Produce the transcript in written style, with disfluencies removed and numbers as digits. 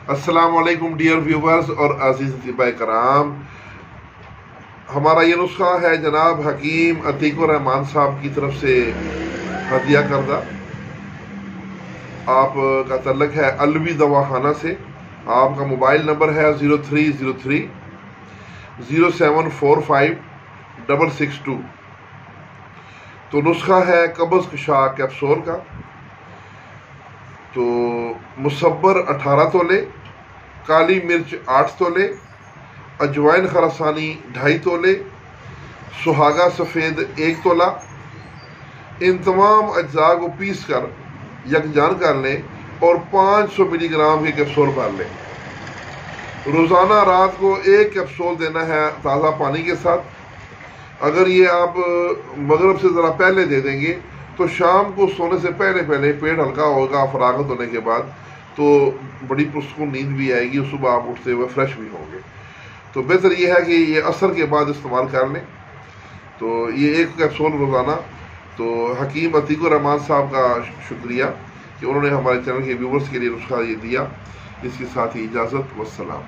अस्सलाम वालेकुम dear viewers और अजीज तिबाए कराम। हमारा ये नुस्खा है जनाब हकीम अतीकुर रहमान साहब की तरफ से हदिया करदा। आपका तल्लक है अलवी दवाखाना से। आपका मोबाइल नंबर है 0303 0745662। तो नुस्खा है कब्ज़ कशा कैप्सूल का। तो मुसब्बर 18 तोले, काली मिर्च 8 तोले, अजवाइन खरसानी 2.5 तोले, सुहागा सफ़ेद 1 तोला। इन तमाम अज्जा को पीस कर यकजान कर लें और 500 मिलीग्राम के कैप्सूल भर लें। रोज़ाना रात को 1 कैप्सूल देना है ताज़ा पानी के साथ। अगर ये आप मगरिब से ज़रा पहले दे देंगे तो शाम को सोने से पहले पहले पेट हल्का होगा फरागत होने के बाद, तो बड़ी पुरसकून नींद भी आएगी और सुबह आप उठते हुए फ्रेश भी होंगे। तो बेहतर यह है कि ये असर के बाद इस्तेमाल कर लें। तो ये 1 कैप्सूल रोज़ाना। तो हकीम अतीकुर रहमान साहब का शुक्रिया कि उन्होंने हमारे चैनल के व्यूवर्स के लिए नुस्खा ये दिया। इसके साथ ही इजाज़त, वस्सलाम।